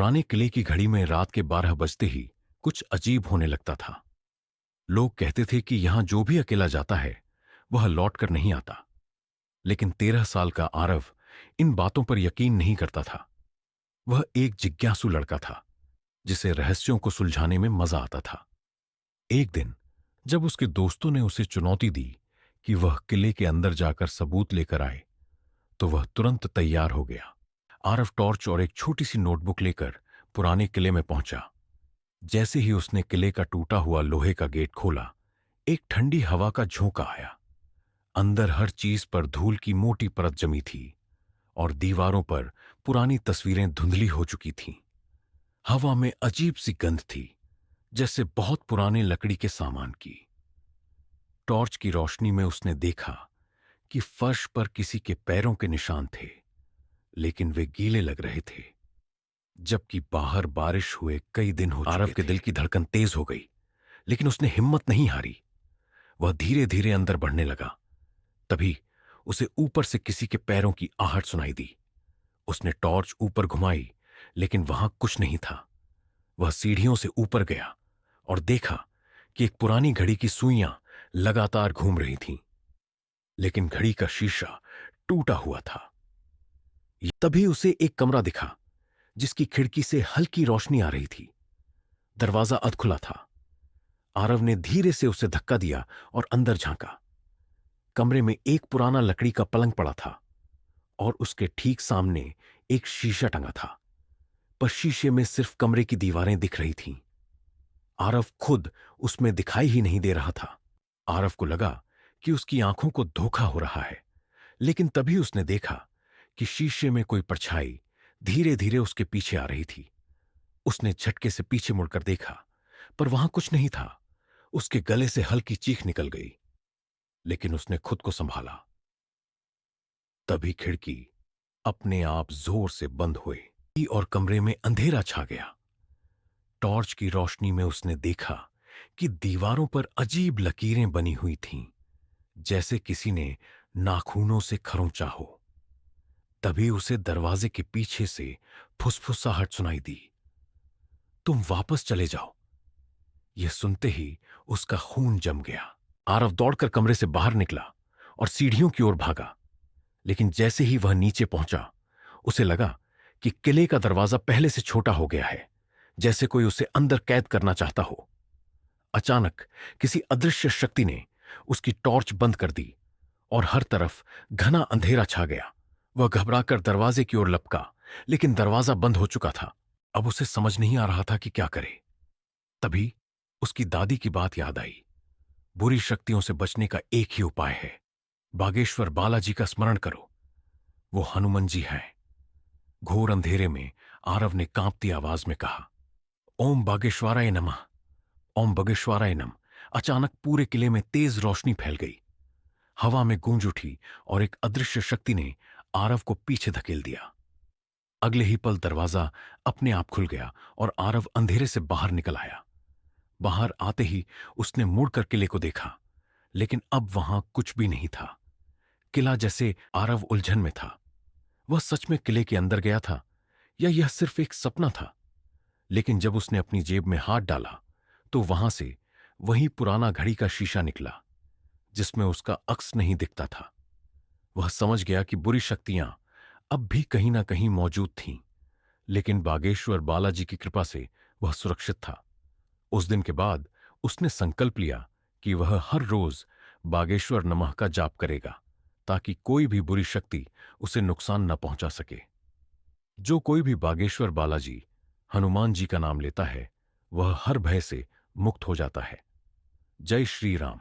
पुराने किले की घड़ी में रात के 12 बजते ही कुछ अजीब होने लगता था। लोग कहते थे कि यहां जो भी अकेला जाता है वह लौट कर नहीं आता। लेकिन 13 साल का आरव इन बातों पर यकीन नहीं करता था। वह एक जिज्ञासु लड़का था जिसे रहस्यों को सुलझाने में मजा आता था। एक दिन जब उसके दोस्तों ने उसे चुनौती दी कि वह किले के अंदर जाकर सबूत लेकर आए, तो वह तुरंत तैयार हो गया। आरव टॉर्च और एक छोटी सी नोटबुक लेकर पुराने किले में पहुंचा। जैसे ही उसने किले का टूटा हुआ लोहे का गेट खोला, एक ठंडी हवा का झोंका आया। अंदर हर चीज पर धूल की मोटी परत जमी थी और दीवारों पर पुरानी तस्वीरें धुंधली हो चुकी थीं। हवा में अजीब सी गंध थी, जैसे बहुत पुराने लकड़ी के सामान की। टॉर्च की रोशनी में उसने देखा कि फर्श पर किसी के पैरों के निशान थे, लेकिन वे गीले लग रहे थे। जबकि बाहर बारिश हुए कई दिन हो चुके थे। आरव के दिल की धड़कन तेज हो गई, लेकिन उसने हिम्मत नहीं हारी। वह धीरे धीरे अंदर बढ़ने लगा। तभी उसे ऊपर से किसी के पैरों की आहट सुनाई दी। उसने टॉर्च ऊपर घुमाई, लेकिन वहां कुछ नहीं था। वह सीढ़ियों से ऊपर गया और देखा कि एक पुरानी घड़ी की सुइयां लगातार घूम रही थीं, लेकिन घड़ी का शीशा टूटा हुआ था। तभी उसे एक कमरा दिखा जिसकी खिड़की से हल्की रोशनी आ रही थी। दरवाजा अधखुला था। आरव ने धीरे से उसे धक्का दिया और अंदर झांका। कमरे में एक पुराना लकड़ी का पलंग पड़ा था और उसके ठीक सामने एक शीशा टंगा था, पर शीशे में सिर्फ कमरे की दीवारें दिख रही थीं। आरव खुद उसमें दिखाई ही नहीं दे रहा था। आरव को लगा कि उसकी आंखों को धोखा हो रहा है, लेकिन तभी उसने देखा कि शीशे में कोई परछाई धीरे धीरे उसके पीछे आ रही थी। उसने झटके से पीछे मुड़कर देखा, पर वहां कुछ नहीं था। उसके गले से हल्की चीख निकल गई, लेकिन उसने खुद को संभाला। तभी खिड़की अपने आप जोर से बंद हुई और कमरे में अंधेरा छा गया। टॉर्च की रोशनी में उसने देखा कि दीवारों पर अजीब लकीरें बनी हुई थीं, जैसे किसी ने नाखूनों से खरोंचा हो। तभी उसे दरवाजे के पीछे से फुसफुसाहट सुनाई दी, तुम वापस चले जाओ। यह सुनते ही उसका खून जम गया। आरव दौड़कर कमरे से बाहर निकला और सीढ़ियों की ओर भागा, लेकिन जैसे ही वह नीचे पहुंचा, उसे लगा कि किले का दरवाजा पहले से छोटा हो गया है, जैसे कोई उसे अंदर कैद करना चाहता हो। अचानक किसी अदृश्य शक्ति ने उसकी टॉर्च बंद कर दी और हर तरफ घना अंधेरा छा गया। वह घबराकर दरवाजे की ओर लपका, लेकिन दरवाजा बंद हो चुका था। अब उसे समझ नहीं आ रहा था कि क्या करे। तभी उसकी दादी की बात याद आई। बुरी शक्तियों से बचने का एक ही उपाय है, बागेश्वर बालाजी का स्मरण करो। वो हनुमान जी हैं। घोर अंधेरे में आरव ने कांपती आवाज में कहा, ओम बागेश्वराय नमः, ओम बागेश्वराय नमः। अचानक पूरे किले में तेज रोशनी फैल गई। हवा में गूंज उठी और एक अदृश्य शक्ति ने आरव को पीछे धकेल दिया। अगले ही पल दरवाजा अपने आप खुल गया और आरव अंधेरे से बाहर निकल आया। बाहर आते ही उसने मुड़कर किले को देखा, लेकिन अब वहां कुछ भी नहीं था। किला जैसे आरव उलझन में था। वह सच में किले के अंदर गया था या यह सिर्फ एक सपना था? लेकिन जब उसने अपनी जेब में हाथ डाला, तो वहां से वही पुराना घड़ी का शीशा निकला, जिसमें उसका अक्स नहीं दिखता था। वह समझ गया कि बुरी शक्तियां अब भी कहीं ना कहीं मौजूद थीं, लेकिन बागेश्वर बालाजी की कृपा से वह सुरक्षित था। उस दिन के बाद उसने संकल्प लिया कि वह हर रोज बागेश्वर नमः का जाप करेगा, ताकि कोई भी बुरी शक्ति उसे नुकसान न पहुंचा सके। जो कोई भी बागेश्वर बालाजी हनुमान जी का नाम लेता है, वह हर भय से मुक्त हो जाता है। जय श्री राम।